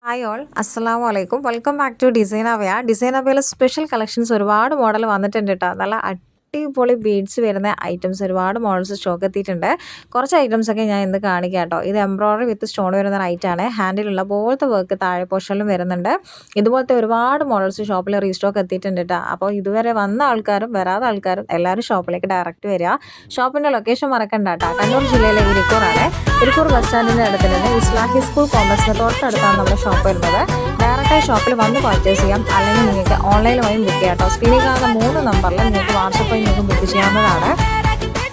Hi all അസ്സലാമു അലൈക്കും welcome back to ഡിസൈനവയ ഡിസൈനവയയിലെ സ്പെഷ്യൽ കളക്ഷൻസ് ഒരുപാട് മോഡൽ വന്നിട്ടുണ്ട് കേട്ടോ. നല്ല അടിപൊളി ബീഡ്സ് വരുന്ന ഐറ്റംസ് ഒരുപാട് മോഡൽസ് സ്റ്റോക്ക് എത്തിയിട്ടുണ്ട്. കുറച്ച് ഐറ്റംസ് ഒക്കെ ഞാൻ ഇന്ന് കാണിക്കാം കേട്ടോ. ഇത് എംബ്രോയിഡറി വിത്ത് സ്റ്റോൺ വരുന്ന ഐറ്റാണ്. ഹാൻഡിലുള്ള പോലത്തെ വർക്ക് താഴെ പോർഷനിലും വരുന്നുണ്ട്. ഇതുപോലത്തെ ഒരുപാട് മോഡൽസ് ഷോപ്പിൽ റീസ്റ്റോക്ക് എത്തിയിട്ടുണ്ട് കേട്ടോ. അപ്പോൾ ഇതുവരെ വന്ന ആൾക്കാരും വരാത്ത ആൾക്കാരും എല്ലാവരും ഷോപ്പിലേക്ക് ഡയറക്റ്റ് വരിക. ഷോപ്പിൻ്റെ ലൊക്കേഷൻ മറക്കണ്ട കേട്ടോ. കണ്ണൂർ ജില്ലയിലെ ഇരിക്കൂറാണ്. ഇരിക്കൂർ ബസ് സ്റ്റാൻഡിൻ്റെ അടുത്ത് നിന്ന് ഇസ്ലാഹി സ്കൂൾ കോംപ്ലക്സിന് തൊട്ടടുത്താണ് നമ്മുടെ ഷോപ്പ് വരുന്നത്. ഡയറക്റ്റായി ഷോപ്പിൽ വന്ന് പർച്ചേസ് ചെയ്യാം, അല്ലെങ്കിൽ നിങ്ങൾക്ക് ഓൺലൈനിൽ വഴി ബുക്ക് ചെയ്യാം കേട്ടോ. സ്ക്രീനിൽ കാണുന്ന 3 നമ്പറിൽ നിങ്ങൾക്ക് വാട്സപ്പ് വഴി നിങ്ങൾക്ക് ബുക്ക് ചെയ്യാവുന്നതാണ്.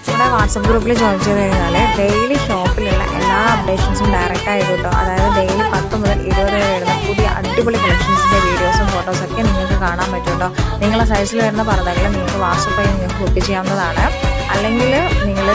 നമ്മുടെ വാട്സപ്പ് ഗ്രൂപ്പിൽ ജോയിൻ ചെയ്ത് കഴിഞ്ഞാൽ ഡെയിലി ഷോപ്പിലുള്ള എല്ലാ അപ്ഡേഷൻസും ഡയറക്റ്റ് ആയിട്ട് കിട്ടും. അതായത് ഡെയിലി 10 മുതൽ 20 വരെ വരുന്ന പുതിയ അടിപൊളി കളക്ഷൻസിൻ്റെ വീഡിയോസും ഫോട്ടോസൊക്കെ നിങ്ങൾക്ക് കാണാൻ പറ്റും കേട്ടോ. നിങ്ങളുടെ സൈസിൽ വരുന്ന പർദ്ദകൾ നിങ്ങൾക്ക് വാട്സപ്പ് വഴി നിങ്ങൾക്ക് ബുക്ക് ചെയ്യാവുന്നതാണ്. അല്ലെങ്കിൽ നിങ്ങൾ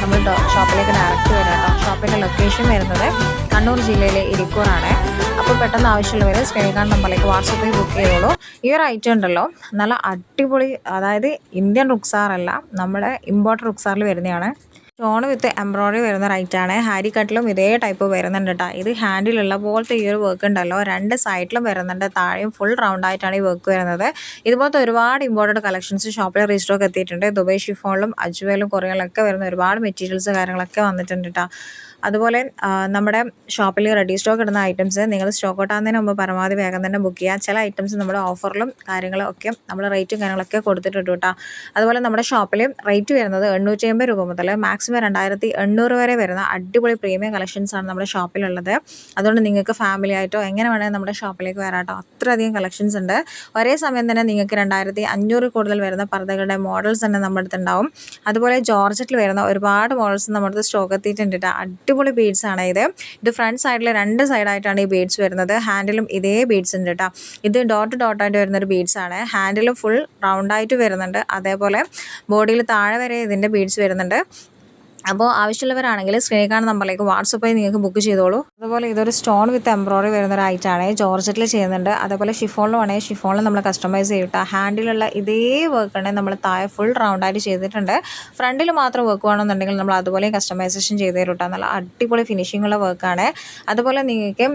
നമ്മൾ ഷോപ്പിലേക്ക് ഡയറക്റ്റ് വരാം കേട്ടോ. ഷോപ്പിൻ്റെ ലൊക്കേഷൻ വരുന്നത് കണ്ണൂർ ജില്ലയിലെ ഇരിക്കൂറാണ്. അപ്പോൾ പെട്ടെന്ന് ആവശ്യമുള്ളവർ സ്ക്രീൻ കാർഡ് നമ്പറിലേക്ക് വാട്സപ്പിൽ ബുക്ക് ചെയ്യുള്ളൂ. ഈ ഒരു ഐറ്റം ഉണ്ടല്ലോ നല്ല അടിപൊളി, അതായത് ഇന്ത്യൻ റുക്സാറല്ല, നമ്മുടെ ഇമ്പോർട്ടഡ് റുക്സാറിൽ വരുന്നതാണ്. സ്റ്റോൺ വിത്ത് എംബ്രോയിഡറി വരുന്ന റൈറ്റാണ്. ഹാരി കട്ടിലും ഇതേ ടൈപ്പ് വരുന്നുണ്ട് കേട്ടോ. ഇത് ഹാൻഡിലുള്ള പോലത്തെ ഈ ഒരു വർക്ക് ഉണ്ടല്ലോ 2 സൈഡിലും വരുന്നുണ്ട്. താഴെയും ഫുൾ റൗണ്ട് ആയിട്ടാണ് ഈ വർക്ക് വരുന്നത്. ഇതുപോലത്തെ ഒരുപാട് ഇമ്പോർട്ടഡ് കളക്ഷൻസ് ഷോപ്പിൽ റീസ്റ്റോക്ക് എത്തിയിട്ടുണ്ട്. ദുബൈ ഷിഫോണിലും അജ്വലും കൊറിയയിലൊക്കെ വരുന്ന ഒരുപാട് മെറ്റീരിയൽസ് കാര്യങ്ങളൊക്കെ വന്നിട്ടുണ്ട് കേട്ടോ. അതുപോലെ നമ്മുടെ ഷോപ്പിൽ റെഡി സ്റ്റോക്ക് ഇടുന്ന ഐറ്റംസ് നിങ്ങൾ സ്റ്റോക്ക് ഔട്ട് ആകുന്നതിന് മുമ്പ് പരമാവധി വേഗം തന്നെ ബുക്ക് ചെയ്യുക. ചില ഐറ്റംസ് നമ്മുടെ ഓഫറിലും കാര്യങ്ങളും ഒക്കെ നമ്മൾ റേറ്റും കാര്യങ്ങളൊക്കെ കൊടുത്തിട്ടുണ്ട് കേട്ടോ. അതുപോലെ നമ്മുടെ ഷോപ്പിൽ റേറ്റ് വരുന്നത് 850 രൂപ മുതൽ മാക്സിമം 2800 വരെ വരുന്ന അടിപൊളി പ്രീമിയം കളക്ഷൻസാണ് നമ്മുടെ ഷോപ്പിലുള്ളത്. അതുകൊണ്ട് നിങ്ങൾക്ക് ഫാമിലി ആയിട്ടോ എങ്ങനെ വേണമെങ്കിൽ നമ്മുടെ ഷോപ്പിലേക്ക് വരാം കേട്ടോ. അത്രയധികം കളക്ഷൻസ് ഉണ്ട്. ഒരേ സമയം തന്നെ നിങ്ങൾക്ക് 2500 കൂടുതൽ വരുന്ന പർദ്ദകളുടെ മോഡൽസ് തന്നെ നമ്മുടെ അടുത്തുണ്ടാവും. അതുപോലെ ജോർജറ്റിൽ വരുന്ന ഒരുപാട് മോഡൽസ് നമ്മുടെ അടുത്ത് സ്റ്റോക്ക് എത്തിയിട്ടുണ്ട് കേട്ടോ. അടിപൊളി ബീഡ്സ് ആണ് ഇത് ഫ്രണ്ട് സൈഡിൽ 2 സൈഡായിട്ടാണ് ഈ ബീഡ്സ് വരുന്നത്. ഹാൻഡിലും ഇതേ ബീഡ്സ് ഉണ്ട് കേട്ടോ. ഇത് ഡോട്ടായിട്ട് വരുന്നൊരു ബീഡ്സ് ആണ്. ഹാൻഡിലും ഫുൾ റൗണ്ടായിട്ട് വരുന്നുണ്ട്. അതേപോലെ ബോഡിയിൽ താഴെ വരെ ഇതിൻ്റെ ബീഡ്സ് വരുന്നുണ്ട്. അപ്പോൾ ആവശ്യമുള്ളവരാണെങ്കിൽ സ്ക്രീനിൽ കാണുന്ന നമ്പറിലേക്ക് വാട്സപ്പ് ആയി നിങ്ങൾക്ക് ബുക്ക് ചെയ്തോളൂ. അതുപോലെ ഇതൊരു സ്റ്റോൺ വിത്ത് എംബ്രോയിഡറി വരുന്ന ഒരു ഐറ്റാണ്. ജോർജറ്റിൽ ചെയ്യുന്നുണ്ട്. അതേപോലെ ഷിഫോണിലും ആണെങ്കിൽ ഷിഫോണിൽ നമ്മൾ കസ്റ്റമൈസ് ചെയ്തിട്ട് ഹാൻഡിലുള്ള ഇതേ വർക്ക് ആണെങ്കിൽ നമ്മൾ താഴെ ഫുൾ റൗണ്ടായിട്ട് ചെയ്തിട്ടുണ്ട്. ഫ്രണ്ടിൽ മാത്രം വർക്ക് വേണമെന്നുണ്ടെങ്കിൽ നമ്മൾ അതുപോലെ കസ്റ്റമൈസേഷൻ ചെയ്ത് തരും കേട്ടോ. നല്ല അടിപൊളി ഫിനിഷിങ്ങുള്ള വർക്കാണ്. അതുപോലെ നിങ്ങൾക്ക്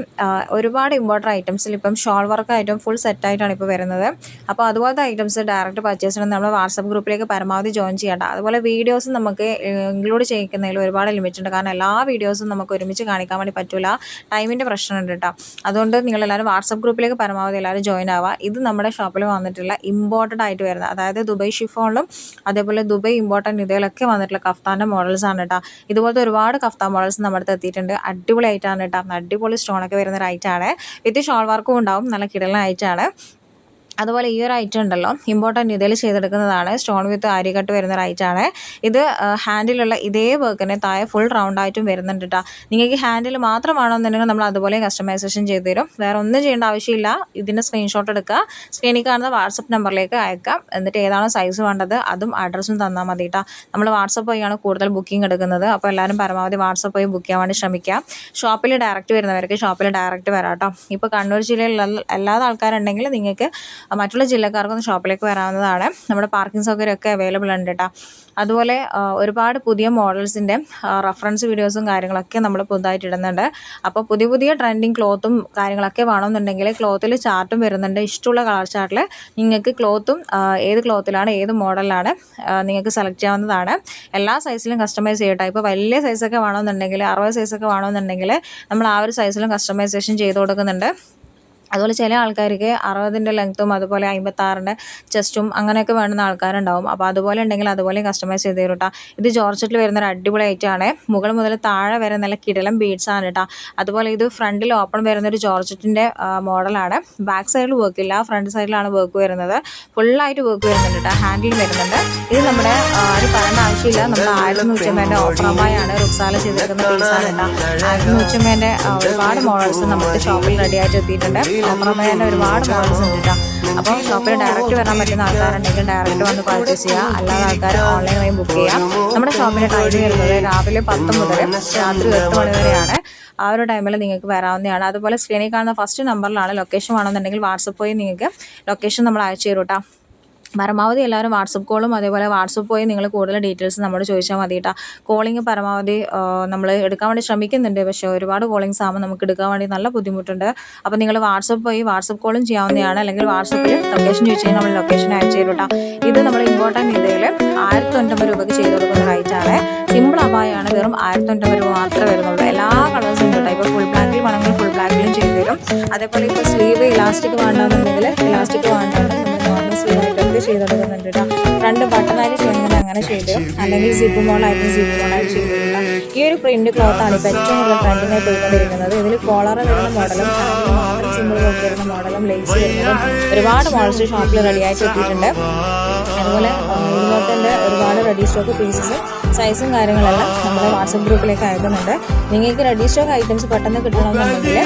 ഒരുപാട് ഇമ്പോർട്ടൻ്റ് ഐറ്റംസിൽ ഇപ്പം ഷോൾ വർക്കായിട്ടും ഫുൾ സെറ്റായിട്ടാണ് ഇപ്പോൾ വരുന്നത്. അപ്പോൾ അതുപോലത്തെ ഐറ്റംസ് ഡയറക്റ്റ് പർച്ചേസിന് നമ്മൾ വാട്സപ്പ് ഗ്രൂപ്പിലേക്ക് പരമാവധി ജോയിൻ ചെയ്യണ്ട. അതുപോലെ വീഡിയോസ് നമുക്ക് ഇൻക്ലൂഡ് ചെയ്യിക്കുന്നതിൽ ഒരുപാട് ലിമിറ്റ് ഉണ്ട്. കാരണം എല്ലാ വീഡിയോസും നമുക്ക് ഒരുമിച്ച് കാണിക്കാൻ വേണ്ടി പറ്റില്ല, ടൈമിൻ്റെ പ്രശ്നമുണ്ട് കേട്ടോ. അതുകൊണ്ട് നിങ്ങളെല്ലാവരും വാട്സപ്പ് ഗ്രൂപ്പിലേക്ക് പരമാവധി എല്ലാവരും ജോയിൻ ആവുക. ഇത് നമ്മുടെ ഷോപ്പിൽ വന്നിട്ടുള്ള ഇമ്പോർട്ടൻ്റ് ആയിട്ട് വരുന്നത്, അതായത് ദുബൈ ഷിഫോണിലും അതേപോലെ ദുബൈ ഇമ്പോർട്ടൻ്റ് ഇതിലൊക്കെ വന്നിട്ടുള്ള കഫ്താൻ്റെ മോഡൽസ് ആണ് കേട്ടോ. ഇതുപോലത്തെ ഒരുപാട് കഫ്താൻ മോഡൽസ് നമ്മുടെ അടുത്ത് എത്തിയിട്ടുണ്ട്. അടിപൊളി ആയിട്ടാണ് കേട്ടോ. അടിപൊളി സ്റ്റോണൊക്കെ വരുന്ന ഒരു ഐറ്റാണ്. വിത്ത് ഷോൾ വർക്കും ഉണ്ടാവും. നല്ല കിടലൻ ഐറ്റാണ്. അതുപോലെ ഈ ഒരു ഐറ്റം ഉണ്ടല്ലോ ഇമ്പോർട്ടൻ്റ് ഇതിൽ ചെയ്തെടുക്കുന്നതാണ്. സ്റ്റോൺ വിത്ത് ആര്യക്കട്ട് വരുന്ന ഒരു ഐറ്റാണ്. ഇത് ഹാൻഡിലുള്ള ഇതേ വർക്കിന് താഴെ ഫുൾ റൗണ്ടായിട്ടും വരുന്നുണ്ട് കേട്ടോ. നിങ്ങൾക്ക് ഹാൻഡിൽ മാത്രമാണെന്നുണ്ടെങ്കിൽ നമ്മൾ അതുപോലെ കസ്റ്റമൈസേഷൻ ചെയ്ത് തരും. വേറെ ഒന്നും ചെയ്യേണ്ട ആവശ്യമില്ല. ഇതിൻ്റെ സ്ക്രീൻഷോട്ട് എടുക്കുക, സ്ക്രീനിൽ കാണുന്ന വാട്സപ്പ് നമ്പറിലേക്ക് അയക്കാം. എന്നിട്ട് ഏതാണോ സൈസ് വേണ്ടത് അതും അഡ്രസ്സും തന്നാൽ മതി കേട്ടോ. നമ്മൾ വാട്സപ്പ് വഴിയാണ് കൂടുതൽ ബുക്കിംഗ് എടുക്കുന്നത്. അപ്പോൾ എല്ലാവരും പരമാവധി വാട്സപ്പ് വഴി ബുക്ക് ചെയ്യാൻ വേണ്ടി ശ്രമിക്കുക. ഷോപ്പിൽ ഡയറക്റ്റ് വരുന്നവർക്ക് ഷോപ്പിൽ ഡയറക്റ്റ് വരാം കേട്ടോ. ഇപ്പോൾ കണ്ണൂർ ജില്ലയിലുള്ള എല്ലാ ആൾക്കാരുണ്ടെങ്കിൽ നിങ്ങൾക്ക് മറ്റുള്ള ജില്ലക്കാർക്കൊന്ന് ഷോപ്പിലേക്ക് വരാവുന്നതാണ്. നമ്മുടെ പാർക്കിംഗ് സൗകര്യമൊക്കെ അവൈലബിൾ ഉണ്ട് കേട്ടോ. അതുപോലെ ഒരുപാട് പുതിയ മോഡൽസിൻ്റെ റെഫറൻസ് വീഡിയോസും കാര്യങ്ങളൊക്കെ നമ്മൾ പുതുതായിട്ട് ഇടുന്നുണ്ട്. അപ്പോൾ പുതിയ പുതിയ ട്രെൻഡിങ് ക്ലോത്തും കാര്യങ്ങളൊക്കെ വേണമെന്നുണ്ടെങ്കിൽ ക്ലോത്തിൽ ചാർട്ടും വരുന്നുണ്ട്. ഇഷ്ടമുള്ള കളർ ചാർട്ടിൽ നിങ്ങൾക്ക് ക്ലോത്തും ഏത് ക്ലോത്തിലാണ് ഏത് മോഡലാണ് നിങ്ങൾക്ക് സെലക്ട് ചെയ്യാവുന്നതാണ്. എല്ലാ സൈസിലും കസ്റ്റമൈസ് ചെയ്യട്ടോ. ഇപ്പോൾ വലിയ സൈസൊക്കെ വേണമെന്നുണ്ടെങ്കിൽ 60 സൈസൊക്കെ വേണമെന്നുണ്ടെങ്കിൽ നമ്മൾ ആ ഒരു സൈസിലും കസ്റ്റമൈസേഷൻ ചെയ്ത് കൊടുക്കുന്നുണ്ട്. അതുപോലെ ചില ആൾക്കാർക്ക് 60ൻ്റെ ലെങ്ത്തും അതുപോലെ 56ൻ്റെ ചെസ്റ്റും അങ്ങനെയൊക്കെ വേണ്ടുന്ന ആൾക്കാരുണ്ടാവും. അപ്പോൾ അതുപോലെ ഉണ്ടെങ്കിൽ അതുപോലെ കസ്റ്റമൈസ് ചെയ്ത് തരും കേട്ടോ. ഇത് ജോർജറ്റിൽ വരുന്നൊരു അടിപൊളി ഐറ്റമാണ്. മുകൾ മുതൽ താഴെ വരെ നല്ല കിടലം ബീഡ്സ് ആണ് കേട്ടോ. അതുപോലെ ഇത് ഫ്രണ്ടിൽ ഓപ്പൺ വരുന്നൊരു ജോർജറ്റിൻ്റെ മോഡലാണ്. ബാക്ക് സൈഡിൽ വർക്ക് ഇല്ല, ഫ്രണ്ട് സൈഡിലാണ് വർക്ക് വരുന്നത്. ഫുള്ളായിട്ട് വർക്ക് വരുന്നുണ്ട് കേട്ടോ. ഹാൻഡിൽ വരുന്നുണ്ട്. ഇത് നമ്മുടെ ആരും പറയേണ്ട ആവശ്യമില്ല. നമ്മൾ 1150 ഓഫറമായാണ് റുക്സാല ചെയ്തിരിക്കുന്ന പീസാണ് കേട്ടോ. 1150 ഒരുപാട് മോഡൽസ് നമ്മുടെ ഷോപ്പിൽ റെഡി ആയിട്ട് എത്തിയിട്ടുണ്ട്. ഓഫറമേൻ്റെ ഒരുപാട് മോഡൽസ് ഉണ്ട് കേട്ടോ. അപ്പോൾ ഷോപ്പിൽ ഡയറക്റ്റ് വരാൻ പറ്റുന്ന ആൾക്കാരുണ്ടെങ്കിൽ ഡയറക്റ്റ് വന്ന് പർച്ചേസ് ചെയ്യുക. അല്ലാതെ ആൾക്കാർ ഓൺലൈൻ വഴി ബുക്ക് ചെയ്യാം. നമ്മുടെ ഷോപ്പിൻ്റെ ടൈം വരുന്നത് രാവിലെ 10 മുതൽ രാത്രി 8 മണി വരെയാണ്. ആ ഒരു ടൈമിൽ നിങ്ങൾക്ക് വരാവുന്നതാണ്. അതുപോലെ സ്ക്രീനിൽ കാണുന്ന ഫസ്റ്റ് നമ്പറിലാണ് ലൊക്കേഷൻ വേണമെന്നുണ്ടെങ്കിൽ വാട്സപ്പ് വഴി നിങ്ങൾക്ക് ലൊക്കേഷൻ നമ്മൾ അയച്ചു തരും കേട്ടോ. പരമാവധി എല്ലാവരും വാട്സപ്പ് കോളും അതേപോലെ വാട്സപ്പ് പോയി നിങ്ങൾ കൂടുതൽ ഡീറ്റെയിൽസ് നമ്മോട് ചോദിച്ചാൽ മതി കേട്ടോ. കോളിങ് പരമാവധി നമ്മൾ എടുക്കാൻ വേണ്ടി ശ്രമിക്കുന്നുണ്ട്. പക്ഷേ ഒരുപാട് കോളിങ്സ് ആകുമ്പോൾ നമുക്ക് എടുക്കാൻ വേണ്ടി നല്ല ബുദ്ധിമുട്ടുണ്ട്. അപ്പോൾ നിങ്ങൾ വാട്സപ്പ് പോയി വാട്സപ്പ് കോളും ചെയ്യാവുന്നതാണ്. അല്ലെങ്കിൽ വാട്സപ്പിൽ ലൊക്കേഷൻ ചോദിച്ചു കഴിഞ്ഞാൽ നമ്മൾ ലൊക്കേഷൻ അയച്ചു തരും കേട്ടോ. ഇത് നമ്മൾ ഇമ്പോർട്ടൻ്റ് ഇതിൽ 1090 രൂപയ്ക്ക് ചെയ്ത് കൊടുക്കുന്ന റൈറ്റാണ്. സിമ്പിൾ അബായാണ്. വെറും 1090 രൂപ മാത്രമേ വരുന്നുള്ളൂ. എല്ലാ കളേഴ്സും ഉണ്ട്. ഇപ്പോൾ ഫുൾ ബ്ലാക്കിൽ വേണമെങ്കിൽ ഫുൾ ബ്ലാക്കിലും ചെയ്തു തരും. അതേപോലെ ഇപ്പോൾ സ്ലീവ് ഇലാസ്റ്റിക് വേണമെന്നുണ്ടെങ്കിൽ ഇലാസ്റ്റിക് വേണമെന്നുണ്ടെങ്കിൽ സ്ലീവായിട്ടൊക്കെ ചെയ്ത് കൊടുക്കുന്നുണ്ട് കേട്ടോ. 2 ബട്ടണായിട്ട് ചെയ്യണമെങ്കിൽ അങ്ങനെ ചെയ്തു തരും. അല്ലെങ്കിൽ സിബ് മോളായിട്ട് ചെയ്ത് തരില്ല. ഈ ഒരു പ്രിന്റ് ക്ലോത്താണ് ഇപ്പോൾ ഏറ്റവും കൂടുതൽ ട്രെൻഡിങ്ങായി പോയിക്കൊണ്ടിരിക്കുന്നത്. ഇതിൽ കോളർ വരുന്ന മോഡലും മാത്രം സിമ്പിൾ വർക്ക് വരുന്ന മോഡലും ലേസ് വരുന്നതും ഒരുപാട് മോഡൽസ് ഷോപ്പിൽ റെഡിയായിട്ട് എത്തിയിട്ടുണ്ട്. അതുപോലെ ഇതുപോലെ തന്നെ ഒരുപാട് റെഡി സ്റ്റോക്ക് പീസസ് സൈസും കാര്യങ്ങളെല്ലാം നമ്മുടെ വാട്സപ്പ് ഗ്രൂപ്പിലേക്ക് അയക്കുന്നുണ്ട്. നിങ്ങൾക്ക് റെഡി സ്റ്റോക്ക് ഐറ്റംസ് പെട്ടെന്ന് കിട്ടണമെന്നുണ്ടെങ്കിൽ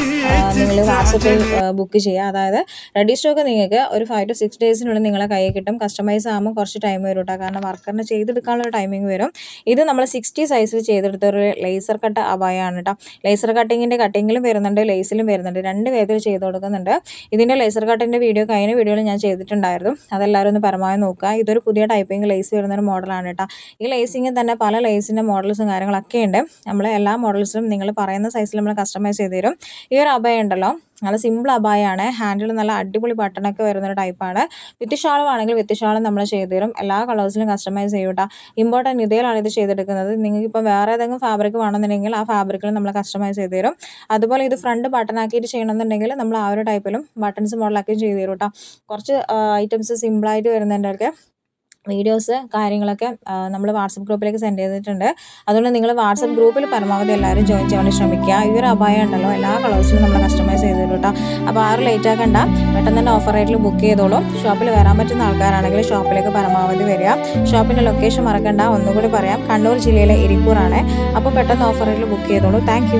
നിങ്ങൾ വാട്സപ്പിൽ ബുക്ക് ചെയ്യുക. അതായത് റെഡി സ്റ്റോക്ക് നിങ്ങൾക്ക് ഒരു 5 to 6 ഡേയ്സിനുള്ളിൽ നിങ്ങളെ കയ്യിൽ കിട്ടും. കസ്റ്റമൈസ് ആകുമ്പോൾ കുറച്ച് ടൈം വരും കേട്ടോ. കാരണം വർക്കറിന് ചെയ്തെടുക്കാനുള്ള ടൈമിംഗ് വരും. ഇത് നമ്മൾ 60 സൈസിൽ ചെയ്തെടുത്ത ഒരു ലേസർ കട്ട് അബായാണ് കേട്ടോ. ലേസർ കട്ടിങ്ങിലും വരുന്നുണ്ട്, ലേസിലും വരുന്നുണ്ട്. 2 വേഗത്തിൽ ചെയ്ത് കൊടുക്കുന്നുണ്ട്. ഇതിൻ്റെ ലേസർ കട്ടിൻ്റെ വീഡിയോ കഴിഞ്ഞ വീഡിയോയിൽ ഞാൻ ചെയ്തിട്ടുണ്ടായിരുന്നു. അതെല്ലാവരും ഒന്ന് പരമാവധി നോക്കുക. ഇതൊരു പുതിയ ടൈപ്പിംഗ് ലേസ് വരുന്നൊരു മോഡലാണ് കേട്ടോ. ഈ ലേസിങ്ങിൽ തന്നെ പല ലേസിൻ്റെ മോഡൽസും കാര്യങ്ങളൊക്കെ ഉണ്ട്. നമ്മൾ എല്ലാ മോഡൽസും നിങ്ങൾ പറയുന്ന സൈസിൽ നമ്മൾ കസ്റ്റമൈസ് ചെയ്ത് തരും. ഈ ഒരു അബായ ഉണ്ടല്ലോ നല്ല സിമ്പിൾ അബായാണ്. ഹാൻഡിൽ നല്ല അടിപൊളി ബട്ടണൊക്കെ വരുന്നൊരു ടൈപ്പാണ്. വിത്ത് ഷാൾ വേണമെങ്കിൽ വിത്ത് ഷാളും നമ്മൾ ചെയ്ത് തരും. എല്ലാ കളേഴ്സിലും കസ്റ്റമൈസ് ചെയ്യും കേട്ടോ. ഇമ്പോർട്ടൻറ്റ് ഇതേലാണ് ഇത് ചെയ്തെടുക്കുന്നത്. നിങ്ങൾക്കിപ്പോൾ വേറെ ഏതെങ്കിലും ഫാബ്രിക് വേണമെന്നുണ്ടെങ്കിൽ ആ ഫാബ്രിക്കിൽ നമ്മൾ കസ്റ്റമൈസ് ചെയ്ത് തരും. അതുപോലെ ഇത് ഫ്രണ്ട് ബട്ടണാക്കിയിട്ട് ചെയ്യണമെന്നുണ്ടെങ്കിൽ നമ്മൾ ആ ഒരു ടൈപ്പിലും ബട്ടൺസ് മോഡലാക്കി ചെയ്ത് തരും കേട്ടോ. കുറച്ച് ഐറ്റംസ് സിമ്പിളായിട്ട് വരുന്നതിൻ്റെയൊക്കെ വീഡിയോസ് കാര്യങ്ങളൊക്കെ നമ്മൾ വാട്സപ്പ് ഗ്രൂപ്പിലേക്ക് സെൻഡ് ചെയ്തിട്ടുണ്ട്. അതുകൊണ്ട് നിങ്ങൾ വാട്സപ്പ് ഗ്രൂപ്പിൽ പരമാവധി എല്ലാവരും ജോയിൻ ചെയ്യാൻ വേണ്ടി ശ്രമിക്കുക. ഈ ഒരു അബായ ഉണ്ടല്ലോ എല്ലാ കളേഴ്സിലും നമ്മൾ കസ്റ്റമൈസ് ചെയ്ത് തരും കേട്ടോ. അപ്പോൾ ആരും ലേറ്റ് ആക്കണ്ട, പെട്ടെന്ന് തന്നെ ഓഫർ റേറ്റിൽ ബുക്ക് ചെയ്തോളൂ. ഷോപ്പിൽ വരാൻ പറ്റുന്ന ആൾക്കാരാണെങ്കിൽ ഷോപ്പിലേക്ക് പരമാവധി വരിക. ഷോപ്പിൻ്റെ ലൊക്കേഷൻ മറക്കണ്ട, ഒന്നുകൂടി പറയാം, കണ്ണൂർ ജില്ലയിലെ ഇരിക്കൂറാണ്. അപ്പോൾ പെട്ടെന്ന് ഓഫർ റേറ്റിൽ ബുക്ക് ചെയ്തോളൂ. താങ്ക്